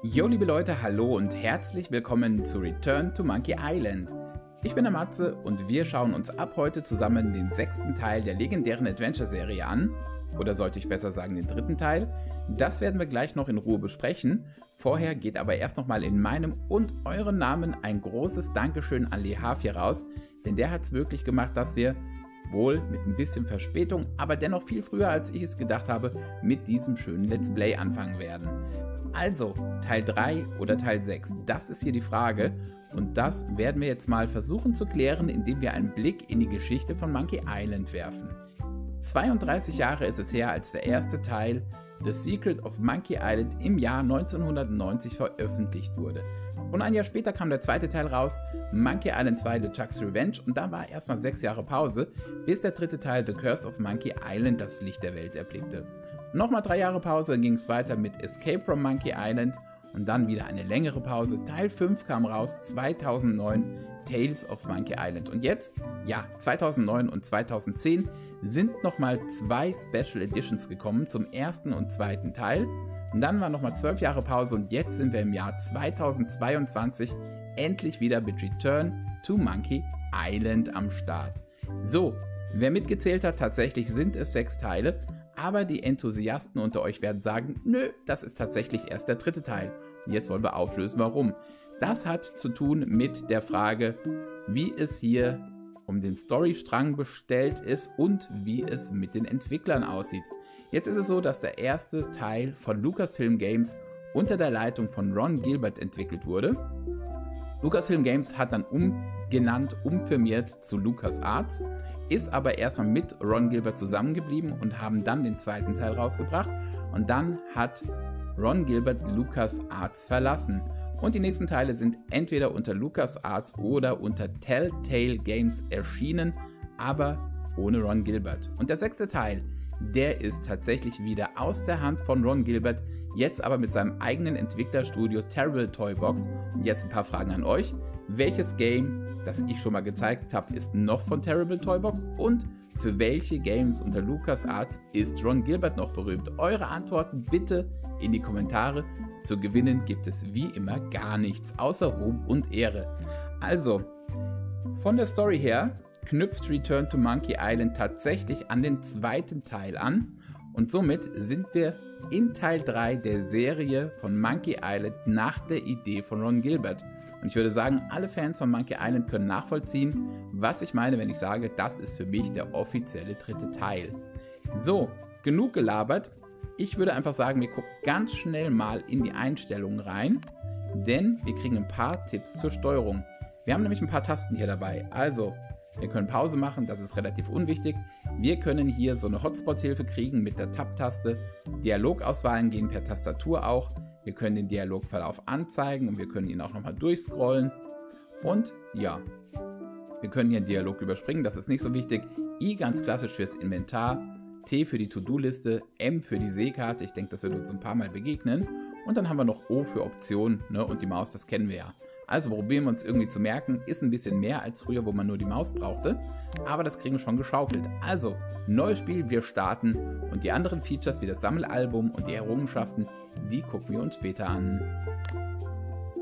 Jo liebe Leute, hallo und herzlich willkommen zu Return to Monkey Island. Ich bin der Matze und wir schauen uns ab heute zusammen den 6. Teil der legendären Adventure-Serie an. Oder sollte ich besser sagen den 3. Teil. Das werden wir gleich noch in Ruhe besprechen. Vorher geht aber erst nochmal in meinem und eurem Namen ein großes Dankeschön an Lehaf hier raus. Denn der hat es wirklich gemacht, dass wir, wohl mit ein bisschen Verspätung, aber dennoch viel früher als ich es gedacht habe, mit diesem schönen Let's Play anfangen werden. Also, Teil 3 oder Teil 6, das ist hier die Frage und das werden wir jetzt mal versuchen zu klären, indem wir einen Blick in die Geschichte von Monkey Island werfen. 32 Jahre ist es her, als der erste Teil The Secret of Monkey Island im Jahr 1990 veröffentlicht wurde. Und ein Jahr später kam der zweite Teil raus, Monkey Island 2 The Chuck's Revenge, und da war erstmal 6 Jahre Pause, bis der dritte Teil The Curse of Monkey Island das Licht der Welt erblickte. Nochmal 3 Jahre Pause, dann ging es weiter mit Escape from Monkey Island und dann wieder eine längere Pause. Teil 5 kam raus 2009, Tales of Monkey Island. Und jetzt, ja, 2009 und 2010 sind nochmal 2 Special Editions gekommen zum ersten und zweiten Teil. Und dann war nochmal 12 Jahre Pause und jetzt sind wir im Jahr 2022 endlich wieder mit Return to Monkey Island am Start. So, wer mitgezählt hat, tatsächlich sind es 6 Teile. Aber die Enthusiasten unter euch werden sagen, nö, das ist tatsächlich erst der dritte Teil. Und jetzt wollen wir auflösen, warum. Das hat zu tun mit der Frage, wie es hier um den Storystrang bestellt ist und wie es mit den Entwicklern aussieht. Jetzt ist es so, dass der erste Teil von Lucasfilm Games unter der Leitung von Ron Gilbert entwickelt wurde. Lucasfilm Games hat dann umfirmiert zu LucasArts, ist aber erstmal mit Ron Gilbert zusammengeblieben und haben dann den zweiten Teil rausgebracht. Und dann hat Ron Gilbert LucasArts verlassen. Und die nächsten Teile sind entweder unter LucasArts oder unter Telltale Games erschienen, aber ohne Ron Gilbert. Und der 6. Teil, der ist tatsächlich wieder aus der Hand von Ron Gilbert, jetzt aber mit seinem eigenen Entwicklerstudio Terrible Toybox. Und jetzt ein paar Fragen an euch. Welches Game, das ich schon mal gezeigt habe, ist noch von Terrible Toybox? Und für welche Games unter LucasArts ist Ron Gilbert noch berühmt? Eure Antworten bitte in die Kommentare. Zu gewinnen gibt es wie immer gar nichts, außer Ruhm und Ehre. Also, von der Story her knüpft Return to Monkey Island tatsächlich an den zweiten Teil an. Und somit sind wir in Teil 3 der Serie von Monkey Island nach der Idee von Ron Gilbert. Und ich würde sagen, alle Fans von Monkey Island können nachvollziehen, was ich meine, wenn ich sage, das ist für mich der offizielle dritte Teil. So, genug gelabert. Ich würde einfach sagen, wir gucken ganz schnell mal in die Einstellungen rein, denn wir kriegen ein paar Tipps zur Steuerung. Wir haben nämlich ein paar Tasten hier dabei. Also, wir können Pause machen, das ist relativ unwichtig. Wir können hier so eine Hotspot-Hilfe kriegen mit der Tab-Taste. Dialogauswahlen gehen per Tastatur auch. Wir können den Dialogverlauf anzeigen und wir können ihn auch nochmal durchscrollen. Und ja, wir können hier einen Dialog überspringen, das ist nicht so wichtig. I ganz klassisch fürs Inventar, T für die To-Do-Liste, M für die Seekarte, ich denke, das wird uns ein paar Mal begegnen. Und dann haben wir noch O für Optionen, ne? Und die Maus, das kennen wir ja. Also probieren wir uns irgendwie zu merken, ist ein bisschen mehr als früher, wo man nur die Maus brauchte, aber das kriegen wir schon geschaukelt. Also, neues Spiel, wir starten und die anderen Features wie das Sammelalbum und die Errungenschaften, die gucken wir uns später an.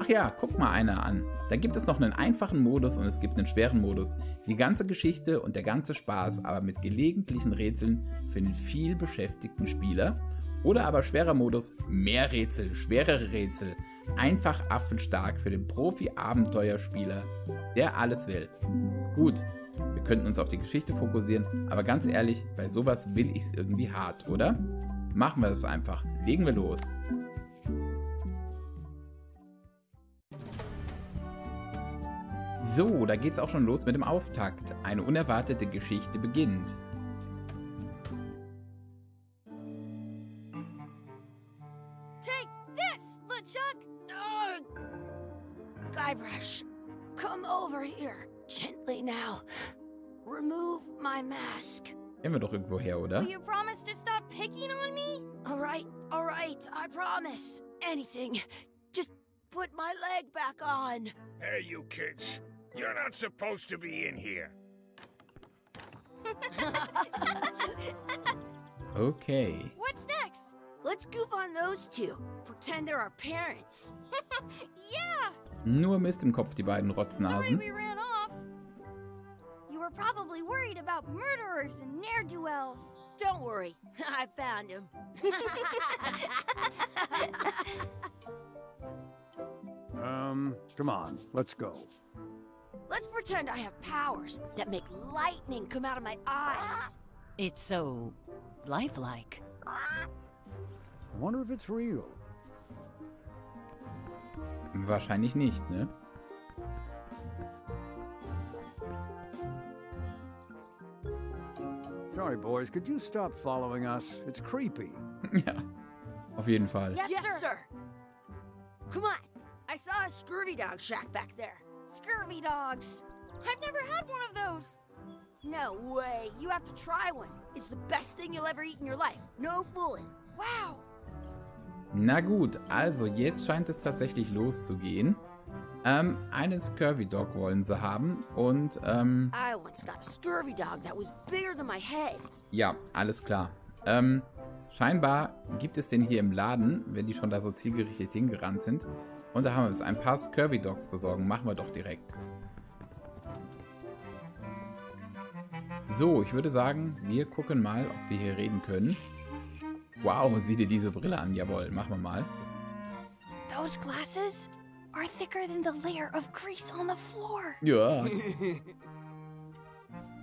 Ach ja, guck mal einer an. Da gibt es noch einen einfachen Modus und es gibt einen schweren Modus. Die ganze Geschichte und der ganze Spaß, aber mit gelegentlichen Rätseln für den viel beschäftigten Spieler. Oder aber schwerer Modus, mehr Rätsel, schwerere Rätsel. Einfach affenstark für den Profi-Abenteuerspieler, der alles will. Gut, wir könnten uns auf die Geschichte fokussieren, aber ganz ehrlich, bei sowas will ich es irgendwie hart, oder? Machen wir es einfach. Legen wir los. So, da geht's auch schon los mit dem Auftakt. Eine unerwartete Geschichte beginnt. Guybrush, come over here. Gently now. Remove my mask. Kennen wir doch irgendwo her, oder? Will you promise to stop picking on me? All right, I promise. Anything. Just put my leg back on. Hey, you kids. You're not supposed to be in here. Okay. What's next? let's goof on those two. Pretend they're our parents. Yeah! Nur Mist im Kopf, die beiden Sorry Rotznasen. we ran off. You were probably worried about murderers and ne'er-do-wells. Don't worry, I found him. Come on, let's go. Let's pretend I have powers that make lightning come out of my eyes. It's so lifelike. I wonder if it's real. Wahrscheinlich nicht, ne? Sorry, boys, could you stop following us? It's creepy. Ja, auf jeden Fall. Yes, sir. Come on. I saw a scurvy dog shack back there. Scurvy dogs. I've never had one of those. No way. You have to try one. It's the best thing you'll ever eat in your life. No fooling. Wow. Na gut, also jetzt scheint es tatsächlich loszugehen. Eine Scurvy Dog wollen sie haben und I once got a scurvy dog that was bigger than my head. ja, alles klar. Scheinbar gibt es den hier im Laden, wenn die schon da so zielgerichtet hingerannt sind. Und da haben wir es. Ein paar Scurvy Dogs besorgen. Machen wir doch direkt. So, ich würde sagen, wir gucken mal, ob wir hier reden können. Wow, sieh dir diese Brille an. Jawohl, machen wir mal. Those glasses are thicker than the layer of grease on the floor. Ja.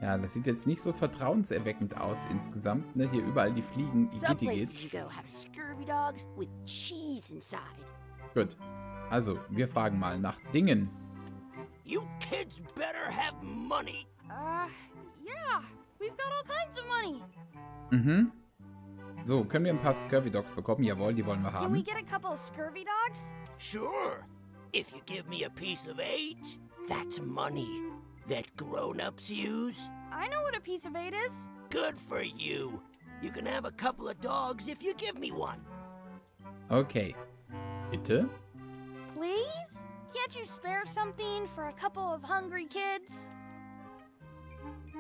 Ja, das sieht jetzt nicht so vertrauenserweckend aus insgesamt. Ne? Hier überall die Fliegen. Some Igitt, places Igitt. you go have scurvy dogs with cheese inside. Gut. Also, wir fragen mal nach Dingen. You kids better have money. Yeah. We've got all kinds of money. Mhm. So, können wir ein paar Scurvy Dogs bekommen? Jawohl, die wollen wir Can we haben. get a couple of scurvy dogs? Sure. If you give me a piece of 8, that's money that grown-ups use. I know what a piece of 8 is. Good for you. You can have a couple of dogs if you give me one. Okay. Bitte? Please? Can't you spare something for a couple of hungry kids?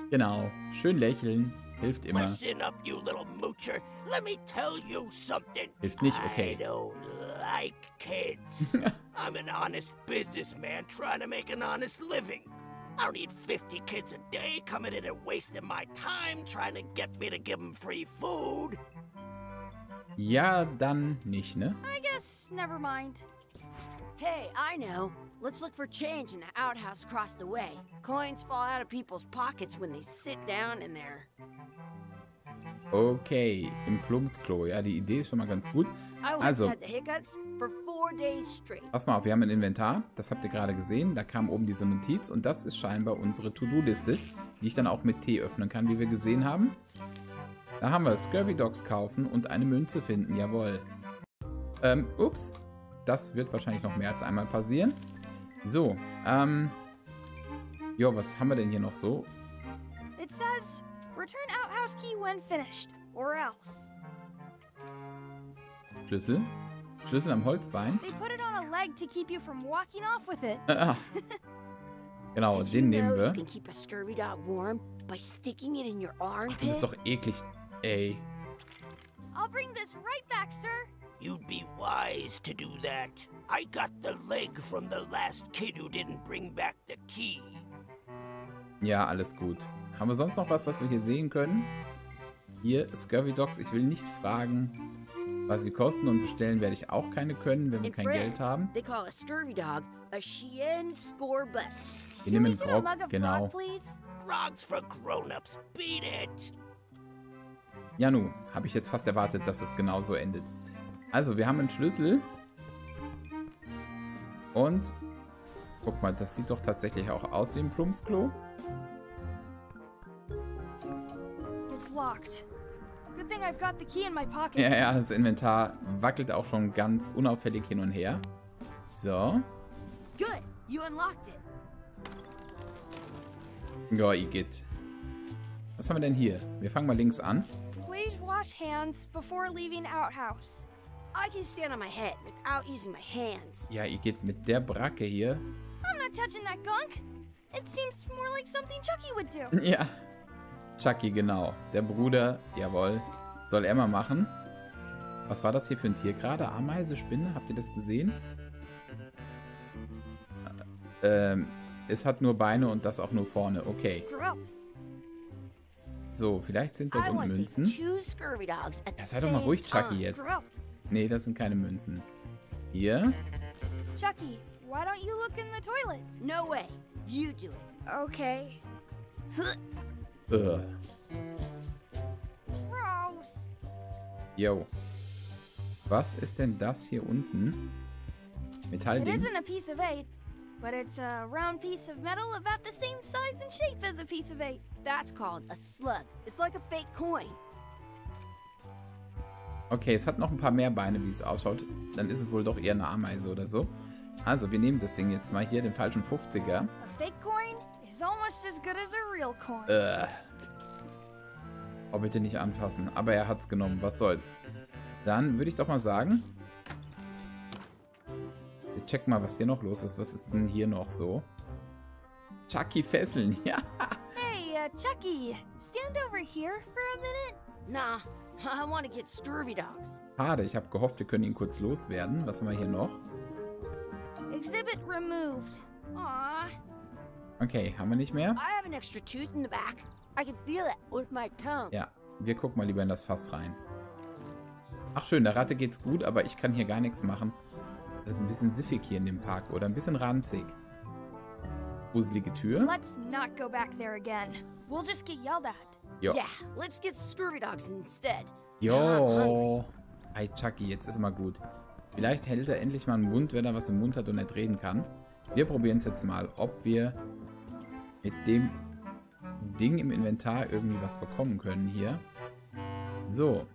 Genau. Schön lächeln. Hilft immer. Listen up, you little moocher. Let me tell you something. Hilft nicht, okay. I don't like kids. I'm an honest businessman trying to make an honest living. I don't need 50 kids a day coming in and wasting my time trying to get me to give them free food. Ja, dann nicht, ne? I guess never mind. Hey, I know. Let's look for change in the outhouse across the way. Coins fall out of people's pockets when they sit down in there. Okay, im Plumpsklo. Ja, die Idee ist schon mal ganz gut. I once Also, had the hiccups for 4 days straight. pass mal auf, wir haben ein Inventar. Das habt ihr gerade gesehen. Da kam oben diese Notiz und das ist scheinbar unsere To-Do-Liste, die ich dann auch mit T öffnen kann, wie wir gesehen haben. Da haben wir Scurvy Dogs kaufen und eine Münze finden. Jawohl. Ups. Das wird wahrscheinlich noch mehr als einmal passieren. So, jo, was haben wir denn hier noch so? It says, return outhouse key when finished, or else. Schlüssel. Schlüssel am Holzbein. They put it on a leg to keep you from walking off with it. Genau, Did you den know nehmen you wir. can keep a scurvy dog warm by sticking it in your Ach, du armpit? bist doch eklig. Ey. I'll bring this right back, sir. You'd be wise to do that. I got the leg from the last kid who didn't bring back the key. Ja, alles gut. Haben wir sonst noch was wir hier sehen können? Hier, Scurvy Dogs. Ich will nicht fragen, was sie kosten, und bestellen werde ich auch keine können, wenn wir In kein Geld France, haben. they call a scurvy dog a chien scorbut. Wir Can we nehmen get a Grog, mug of genau. grog, please? Grog's for grown-ups. Beat it. Ja, nun, habe ich jetzt fast erwartet, dass es genau so endet. Also, wir haben einen Schlüssel. Und, guck mal, das sieht doch tatsächlich auch aus wie ein Plumpsklo. It's locked. Good thing I've got the key in my pocket. Ja, ja, das Inventar wackelt auch schon ganz unauffällig hin und her. So. Good, you unlocked it. Ja, Igitt. Was haben wir denn hier? Wir fangen mal links an. Please wash hands before leaving outhouse. I can stand on my head without using my hands. Ja, Igitt, mit der Bracke hier. I'm not touching that gunk. It seems more like something Chucky would do. Ja. Chucky, genau. Der Bruder, jawohl. Soll er mal machen. Was war das hier für ein Tier gerade? Ameise, Spinne? Habt ihr das gesehen? Es hat nur Beine und das auch nur vorne. Okay. So, vielleicht sind da unten Münzen. Ja, sei doch mal ruhig, Chucky, jetzt. Nee, das sind keine Münzen. Hier. Chucky, why don't you look in the toilet? No way. You do it. Okay. Ugh. Gross. Yo. Was ist denn das hier unten? It Metallding? isn't a piece of eight, but it's a round piece of metal about the same size and shape as a piece of eight. That's called a slug. It's like a fake coin. Okay, es hat noch ein paar mehr Beine, wie es ausschaut. Dann ist es wohl doch eher eine Ameise oder so. Also, wir nehmen das Ding jetzt mal hier, den falschen 50er. A fake coin is almost as good as a real coin. Oh, bitte nicht anfassen. Aber er hat's genommen, was soll's. Dann würde ich doch mal sagen, wir checken mal, was hier noch los ist. Was ist denn hier noch so? Chucky fesseln, ja. Hey, Chucky, stand over here for a minute. Nah, I want to get scurvy dogs. Schade, ich habe gehofft, wir können ihn kurz loswerden. Was haben wir hier noch? Exhibit removed. Aww. Okay, haben wir nicht mehr? I have an extra tooth in the back. I can feel it with my tongue. Ja, wir gucken mal lieber in das Fass rein. Ach schön, der Ratte geht's gut, aber ich kann hier gar nichts machen. Das ist ein bisschen siffig hier in dem Park oder ein bisschen ranzig. Gruselige Tür. Let's not go back there again. We'll just get yelled at. Jo. Yeah, let's get scurvy dogs instead. Jo. Hey Chucky, jetzt ist mal gut. Vielleicht hält er endlich mal einen Mund, wenn er was im Mund hat und nicht reden kann. Wir probieren es jetzt mal, ob wir mit dem Ding im Inventar irgendwie was bekommen können hier. So.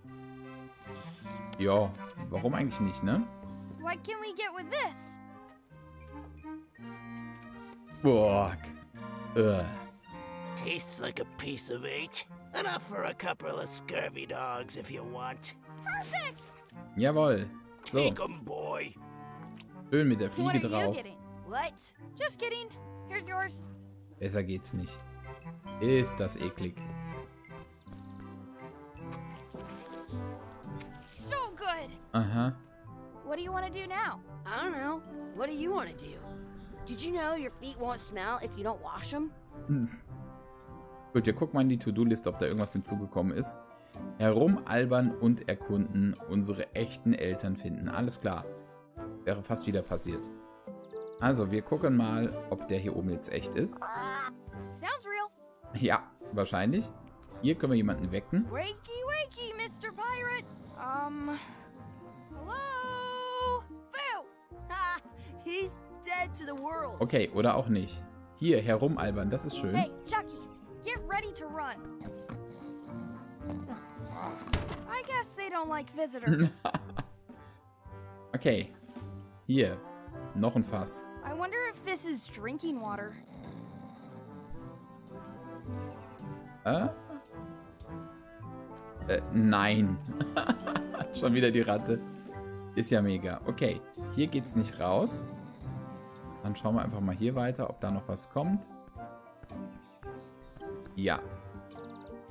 Ja, warum eigentlich nicht, ne? What can we get with this? Boah. Tastes like a piece of eight. Enough for a couple of scurvy dogs if you want. Perfect! Jawohl. So, Take 'em, boy. schön mit der What Fliege are you drauf. getting? What? Just kidding. Here's yours. Besser geht's nicht. Ist das eklig. So good. Aha. What do you want to do now? I don't know. What do you want to do? Did you know your feet won't smell if you don't wash them? Gut, wir gucken mal in die To-Do-Liste, ob da irgendwas hinzugekommen ist. Herumalbern und erkunden, unsere echten Eltern finden. Alles klar. Wäre fast wieder passiert. Also, wir gucken mal, ob der hier oben jetzt echt ist. Sounds real. Ja, wahrscheinlich. Hier können wir jemanden wecken. Wakey, wakey, Mr. Pirate. Hello? Boo! Ha! He's dead to the world. Okay, oder auch nicht. Hier, herumalbern, das ist schön. Hey, Chucky, get ready to run. I guess they don't like visitors. Okay. Hier, noch ein Fass. I wonder if this is drinking water. Nein. Schon wieder die Ratte. Ist ja mega. Okay, hier geht's nicht raus. Dann schauen wir einfach mal hier weiter, ob da noch was kommt. Ja.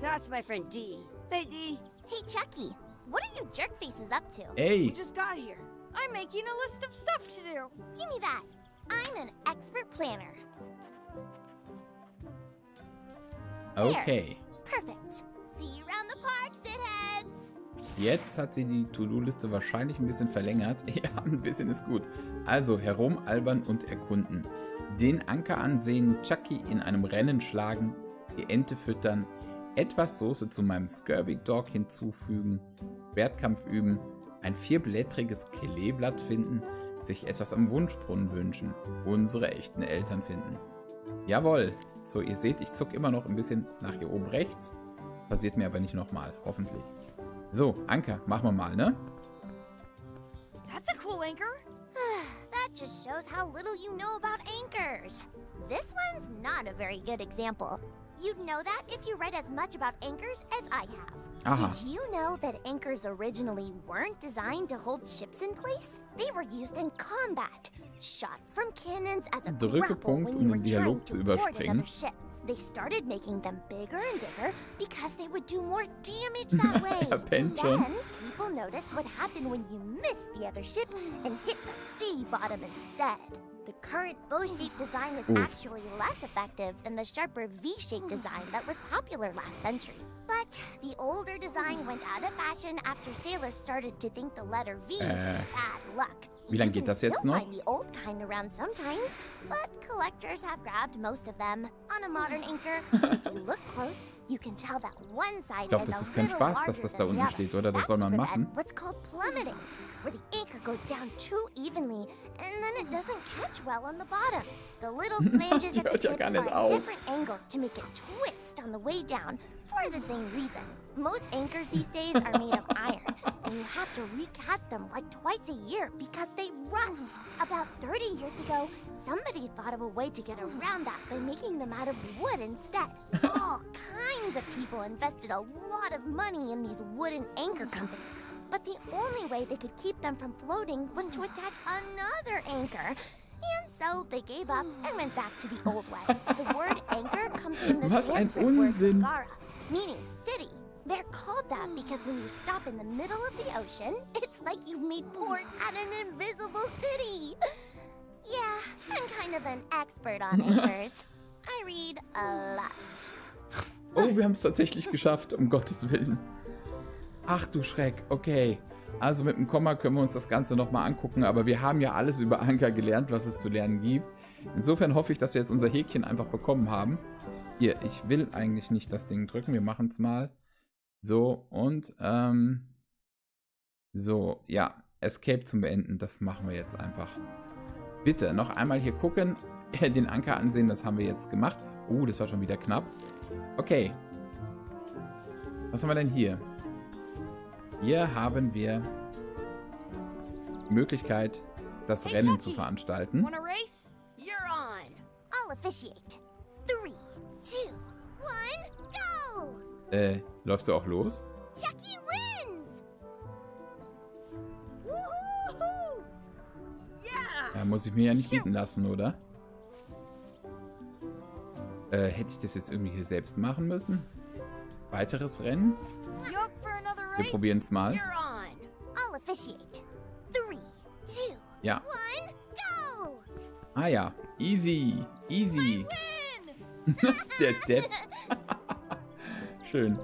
That's my friend D. Hey, D. Hey, Chucky, what are you jerk faces up to? We Ey. just got here. I'm making a list of stuff to do. Give me that. I'm an expert planner. Okay. Perfect. See you around the park, shitheads. Jetzt hat sie die To-Do-Liste wahrscheinlich ein bisschen verlängert. Ja, ein bisschen ist gut. Also, herumalbern und erkunden. Den Anker ansehen, Chucky in einem Rennen schlagen, die Ente füttern, etwas Soße zu meinem Scurvy Dog hinzufügen, Schwertkampf üben, ein 4-blättriges Kleeblatt finden, sich etwas am Wunschbrunnen wünschen, unsere echten Eltern finden. Jawohl. So, ihr seht, ich zuck immer noch ein bisschen nach hier oben rechts. Passiert mir aber nicht nochmal, hoffentlich. So, Anker, machen wir mal, ne? That's a cool anchor. That just shows how little you know about anchors. This one's not a very good example. You'd know that if you read as much about anchors as I have. Aha. Did you know that anchors originally weren't designed to hold ships in place? They were used in combat, shot from cannons as a Drücke grapple Punkt, when um you were den Dialog trying zu to board überspringen. another ship. They started making them bigger and bigger because they would do more damage that way. Pennt schon. Then people noticed what happened when you missed the other ship and hit the sea bottom instead. The current bow-shaped design is actually less effective than the sharper V-shaped design that was popular last century. But the older design went out of fashion after sailors started to think the letter V bad luck. Wie lange geht das jetzt noch? You can still find the old kind around sometimes, but collectors have grabbed most of them. On a modern anchor, if you look close, you can tell that one side Ich glaube, is das a ist kein little Spaß, larger dass das da than the unten other. steht, oder? Das That's soll man to machen. prevent what's called plummeting, where the anchor goes down too evenly, and then it doesn't catch well on the bottom. The little flanges at the Hört ja tips gar nicht are auf. at different angles to make it twist on the way down for the same reason. Most anchors these days are made of iron, and you have to recast them like twice a year because they rust. About 30 years ago, somebody thought of a way to get around that by making them out of wood instead. All kinds of people invested a lot of money in these wooden anchor companies. But the only way they could keep them from floating was to attach another anchor. And so they gave up and went back to the old way. The word anchor comes from the Was ein Sanskrit word Unsinn. Nagara, meaning city. They're called that because when you stop in the middle of the ocean, it's like you've made port at an invisible city. Yeah, I'm kind of an expert on anchors. I read a lot. Oh, wir haben es tatsächlich geschafft, um Gottes Willen. Ach du Schreck, okay. Also mit dem Komma können wir uns das Ganze nochmal angucken, aber wir haben ja alles über Anker gelernt, was es zu lernen gibt. Insofern hoffe ich, dass wir jetzt unser Häkchen einfach bekommen haben. Hier, ich will eigentlich nicht das Ding drücken, wir machen es mal. So, und, so, ja, Escape zum Beenden, das machen wir jetzt einfach. Bitte, noch einmal hier gucken, den Anker ansehen, das haben wir jetzt gemacht. Das war schon wieder knapp. Okay. Was haben wir denn hier? Hier haben wir die Möglichkeit, das Rennen zu veranstalten. Wanna race? You're on. I'll officiate. 3, 2, 1, go! Läufst du auch los? Chucky wins! Woohoo! Yeah! Ja, muss ich mir ja nicht bieten lassen, oder? Hätte ich das jetzt irgendwie hier selbst machen müssen? Weiteres Rennen? You up for another Wir race? probieren es mal. You're on. I'll officiate. 3, 2, Ja. 1, go! Ah ja. Easy. Easy. Win! Der Depp. Schön.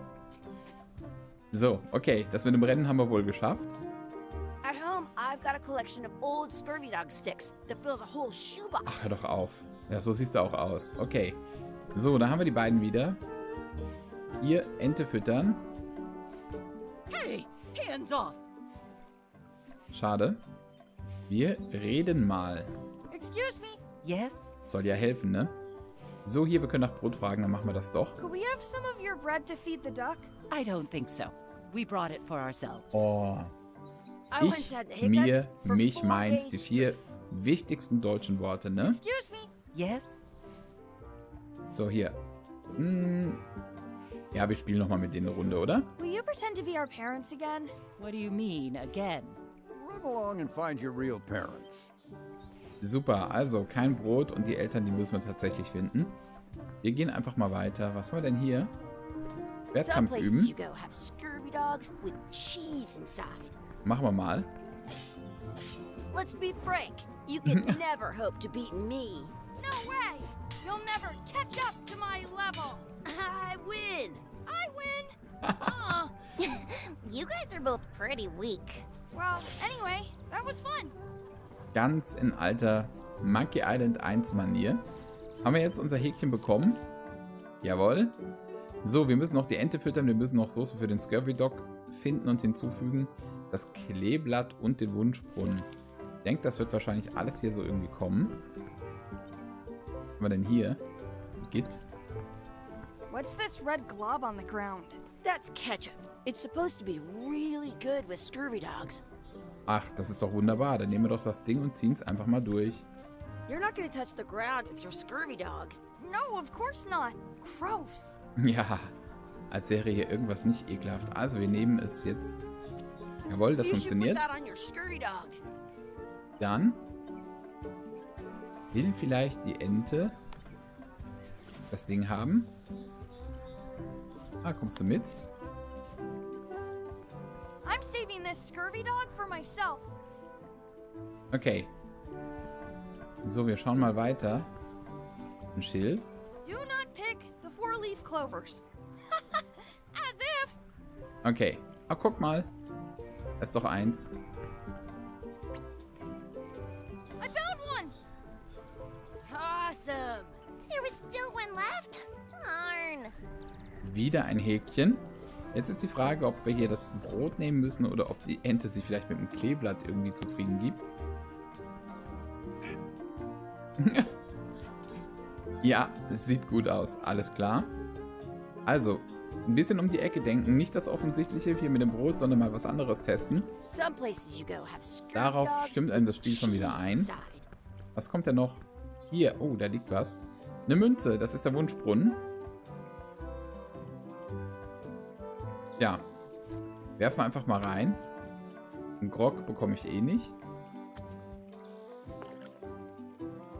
So, okay. Das mit dem Rennen haben wir wohl geschafft. At home, I've got a collection of old scurvy dog sticks that fills a whole shoebox. Ach, hör doch auf. Ja, so siehst du auch aus. Okay. So, da haben wir die beiden wieder. Hier, Ente füttern. Hey, hands off! Schade. Wir reden mal. Excuse me, Yes? Soll ja helfen, ne? So, hier, wir können nach Brot fragen, dann machen wir das doch. could we have some of your bread to feed the duck? I don't think so. We brought it for ourselves. Oh. I once Ich, had the mir, hiccups for mich, 4 meins. Die days 4 wichtigsten deutschen Worte, ne? Excuse me. Yes? So, hier. Ja, wir spielen nochmal mit denen eine Runde, oder? Will you pretend to be our parents again? What do you mean, again? Run along and find your real parents. Super, also kein Brot und die Eltern, die müssen wir tatsächlich finden. Wir gehen einfach mal weiter. Was haben wir denn hier? Some Wettkampf places üben. you go have scurvy dogs with cheese inside. Machen wir mal. Let's be frank. You can never hope to beat me. No way! You'll never catch up to my level! I win. I win! You guys are both pretty weak. Well, anyway, that was fun. Ganz in alter Monkey Island 1 Manier. Haben wir jetzt unser Häkchen bekommen? Jawohl. So, wir müssen noch die Ente füttern. Wir müssen noch Soße für den Scurvy Dog finden und hinzufügen. Das Kleeblatt und den Wunschbrunnen. Ich denke, das wird wahrscheinlich alles hier so irgendwie kommen. Was haben wir denn hier? Geht. What's this red glob on the ground? That's ketchup. It's supposed to be really good with scurvy dogs. Ach, das ist doch wunderbar. Dann nehmen wir doch das Ding und ziehen es einfach mal durch. You're not gonna touch the ground with your scurvy dog. No, of course not. Gross. Ja, als wäre hier irgendwas nicht ekelhaft. Also, wir nehmen es jetzt. Jawohl, das You should put funktioniert. that on your scurvy dog. Dann will vielleicht die Ente das Ding haben. Ah, kommst du mit? I'm saving this scurvy dog for myself. Okay. So, wir schauen mal weiter. Ein Schild. Do not pick the four-leaf clovers. As if. Okay. Ah, guck mal. Da ist doch eins. I found one. Awesome. There was still one left? Darn. Wieder ein Häkchen. Jetzt ist die Frage, ob wir hier das Brot nehmen müssen oder ob die Ente sich vielleicht mit dem Kleeblatt irgendwie zufrieden gibt. Ja, es sieht gut aus. Alles klar. Also, ein bisschen um die Ecke denken. Nicht das Offensichtliche hier mit dem Brot, sondern mal was anderes testen. Some places you go have scurvy Darauf dogs stimmt with einem das Spiel schon wieder cheese ein. inside. Was kommt denn noch? Hier. Oh, da liegt was. Eine Münze. Das ist der Wunschbrunnen. Ja. Werfen wir einfach mal rein. Einen Grog bekomme ich eh nicht.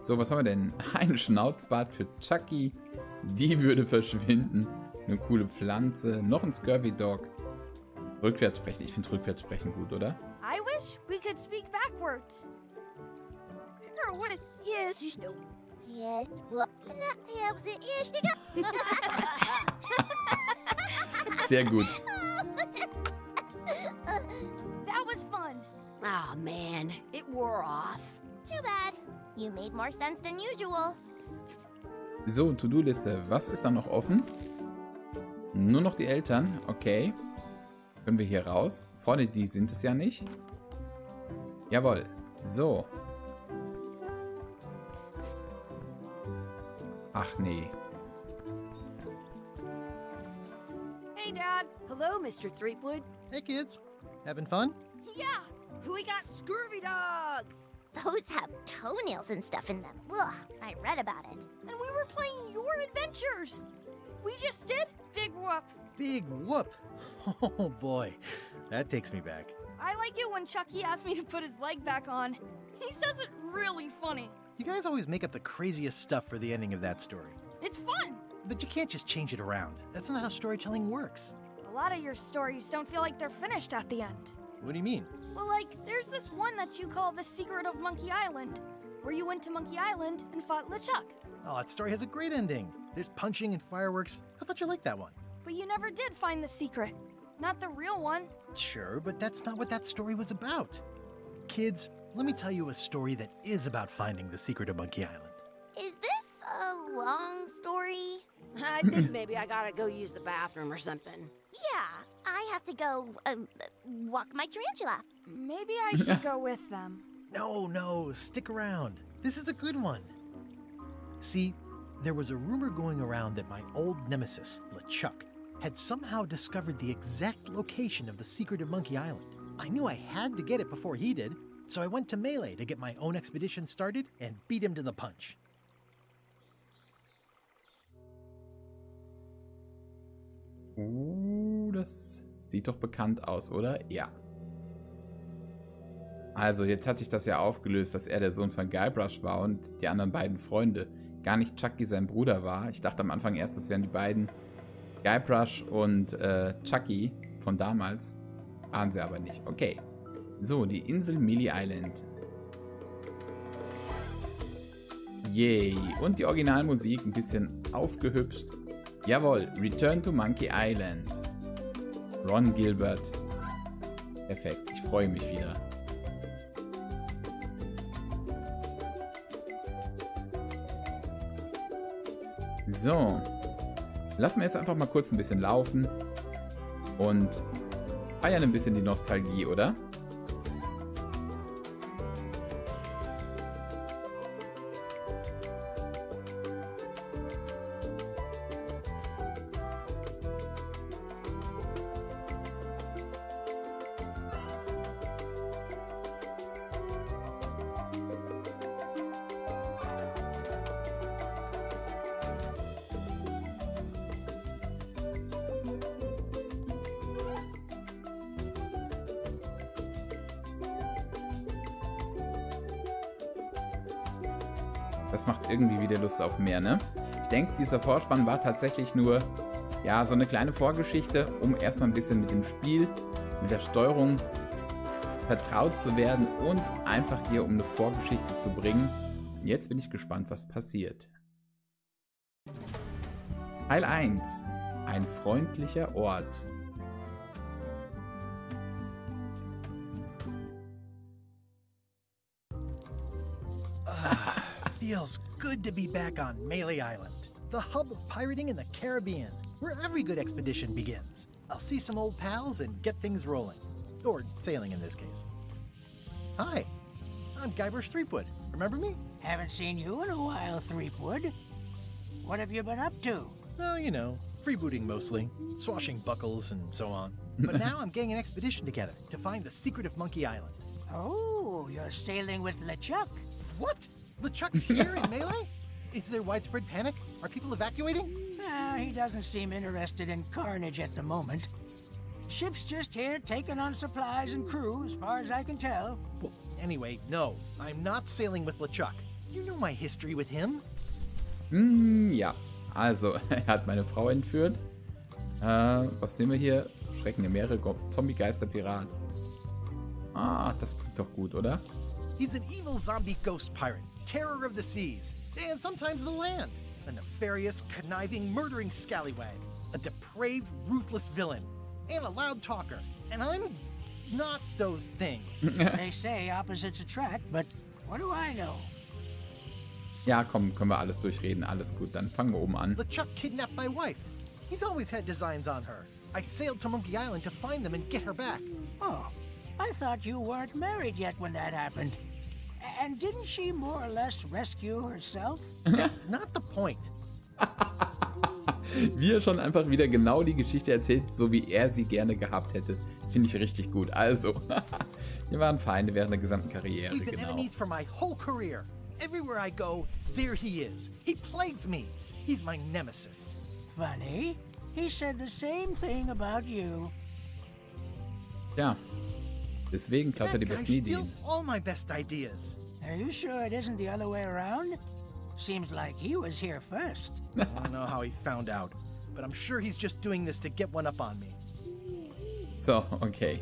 So, was haben wir denn? Ein Schnauzbart für Chucky. Die würde verschwinden. Eine coole Pflanze. Noch ein Scurvy Dog. Rückwärts sprechen. Ich finde rückwärts sprechen gut, oder? I wish we could speak backwards. Or what is... Yes, you know. Yes. Well, yeah, was it? Yes, you go. Sehr gut. That was fun. Oh man, it wore off. Too bad. You made more sense than usual. So, To-Do-Liste. Was ist da noch offen? Nur noch die Eltern. Okay. Können wir hier raus? Vorne, die sind es ja nicht. Jawohl. So. Ach nee. Hey, Dad. Hello, Mr. Threepwood. Hey kids, having fun? Yeah. We got scurvy dogs. Those have toenails and stuff in them. Ugh, I read about it. And we were playing your adventures. We just did Big Whoop. Big whoop! Oh boy, that takes me back. I like it when Chucky asks me to put his leg back on. He says it really funny. You guys always make up the craziest stuff for the ending of that story. It's fun. But you can't just change it around. That's not how storytelling works. A lot of your stories don't feel like they're finished at the end. What do you mean? Well, like, there's this one that you call The Secret of Monkey Island, where you went to Monkey Island and fought LeChuck. Oh, that story has a great ending. There's punching and fireworks. I thought you liked that one. But you never did find the secret. Not the real one. Sure, but that's not what that story was about. Kids, let me tell you a story that is about finding the secret of Monkey Island. Is this a long story? I think maybe I gotta go use the bathroom or something. Yeah, I have to go walk my tarantula. Maybe I should go with them. No, stick around. This is a good one. See, there was a rumor going around that my old nemesis, LeChuck, had somehow discovered the exact location of the secret of Monkey Island. I knew I had to get it before he did, so I went to Melee to get my own expedition started and beat him to the punch. Das sieht doch bekannt aus, oder? Ja. Also, jetzt hat sich das ja aufgelöst, dass er der Sohn von Guybrush war und die anderen beiden Freunde gar nicht Chucky sein Bruder war. Ich dachte am Anfang erst, das wären die beiden Guybrush und Chucky von damals. Waren sie aber nicht. Okay. So, die Insel Mealy Island. Yay. Und die Originalmusik ein bisschen aufgehübscht. Jawohl, Return to Monkey Island. Ron Gilbert. Perfekt, ich freue mich wieder. So. Lassen wir jetzt einfach mal kurz ein bisschen laufen. Und feiern ein bisschen die Nostalgie, oder? Das macht irgendwie wieder Lust auf mehr, ne? Ich denke, dieser Vorspann war tatsächlich nur, ja, so eine kleine Vorgeschichte, um erstmal ein bisschen mit dem Spiel, mit der Steuerung vertraut zu werden und einfach hier um eine Vorgeschichte zu bringen. Jetzt bin ich gespannt, was passiert. Teil 1. Ein freundlicher Ort. Feels good to be back on Melee Island, the hub of pirating in the Caribbean, where every good expedition begins. I'll see some old pals and get things rolling. Or sailing in this case. Hi, I'm Guybrush Threepwood. Remember me? Haven't seen you in a while, Threepwood. What have you been up to? Oh, you know, freebooting mostly, swashing buckles and so on. But now I'm getting an expedition together to find the secret of Monkey Island. Oh, you're sailing with LeChuck. What? LeChuck's here in Melee? Is there widespread panic? Are people evacuating? He doesn't seem interested in carnage at the moment. Ship's just here taking on supplies and crew, as far as I can tell. Well, anyway, no, I'm not sailing with LeChuck. You know my history with him. Ja, also, er hat meine Frau entführt. Was nehmen wir hier? Schrecken der Meere, Zombie-Geister-Pirat. Ah, das klingt doch gut, oder? He's an evil zombie ghost pirate, terror of the seas, and sometimes the land. A nefarious, conniving, murdering scallywag. A depraved, ruthless villain. And a loud talker. And I'm not those things. They say opposites attract, but what do I know? Ja, komm, können wir alles durchreden. Alles gut, dann fangen wir oben an. LeChuck kidnapped my wife. He's always had designs on her. I sailed to Monkey Island to find them and get her back. Oh, I thought you weren't married yet when that happened. And didn't she more or less rescue herself? That's not the point. Wie er schon einfach wieder genau die Geschichte erzählt, so wie er sie gerne gehabt hätte. Finde ich richtig gut. Also, wir waren Feinde während der gesamten Karriere, We've been genau. enemies for my whole career. Everywhere I go, there he is. He plagues me. He's my nemesis. Funny. He said the same thing about you. Ja, deswegen klaut er die That guy besten steals Ideen. all my best ideas. Are you sure it isn't the other way around? Seems like he was here first. I don't know how he found out, but I'm sure he's just doing this to get one up on me. So, okay.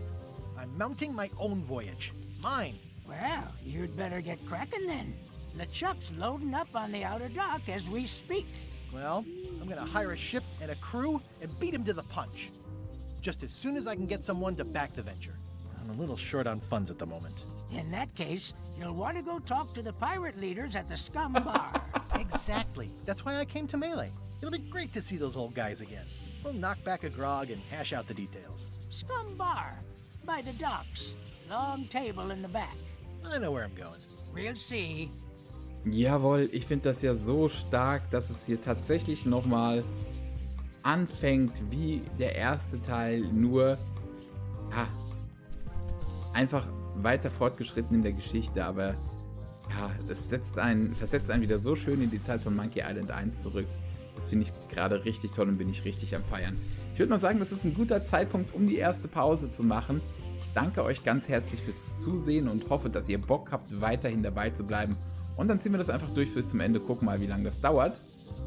I'm mounting my own voyage. Mine. Well, you'd better get cracking then. LeChuck's loading up on the outer dock as we speak. Well, I'm gonna hire a ship and a crew and beat him to the punch. Just as soon as I can get someone to back the venture. I'm a little short on funds at the moment. In that case, you'll want to go talk to the pirate leaders at the Scum Bar. Exactly. That's why I came to Melee. It'll be great to see those old guys again. We'll knock back a grog and hash out the details. Scum Bar, by the docks. Long table in the back. I know where I'm going. We'll see. Jawohl, ich finde das ja so stark, dass es hier tatsächlich nochmal anfängt wie der erste Teil, nur ja, einfach weiter fortgeschritten in der Geschichte, aber ja, es versetzt einen wieder so schön in die Zeit von Monkey Island 1 zurück. Das finde ich gerade richtig toll und bin ich richtig am Feiern. Ich würde mal sagen, das ist ein guter Zeitpunkt, um die erste Pause zu machen. Ich danke euch ganz herzlich fürs Zusehen und hoffe, dass ihr Bock habt, weiterhin dabei zu bleiben. Und dann ziehen wir das einfach durch bis zum Ende, gucken mal, wie lange das dauert.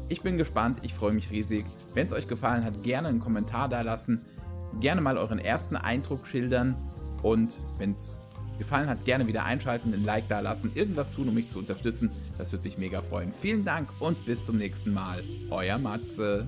Ich bin gespannt, ich freue mich riesig. Wenn es euch gefallen hat, gerne einen Kommentar da lassen. Gerne mal euren ersten Eindruck schildern. Und wenn es gefallen hat, gerne wieder einschalten, ein Like da lassen, irgendwas tun, um mich zu unterstützen. Das würde mich mega freuen. Vielen Dank und bis zum nächsten Mal. Euer Matze.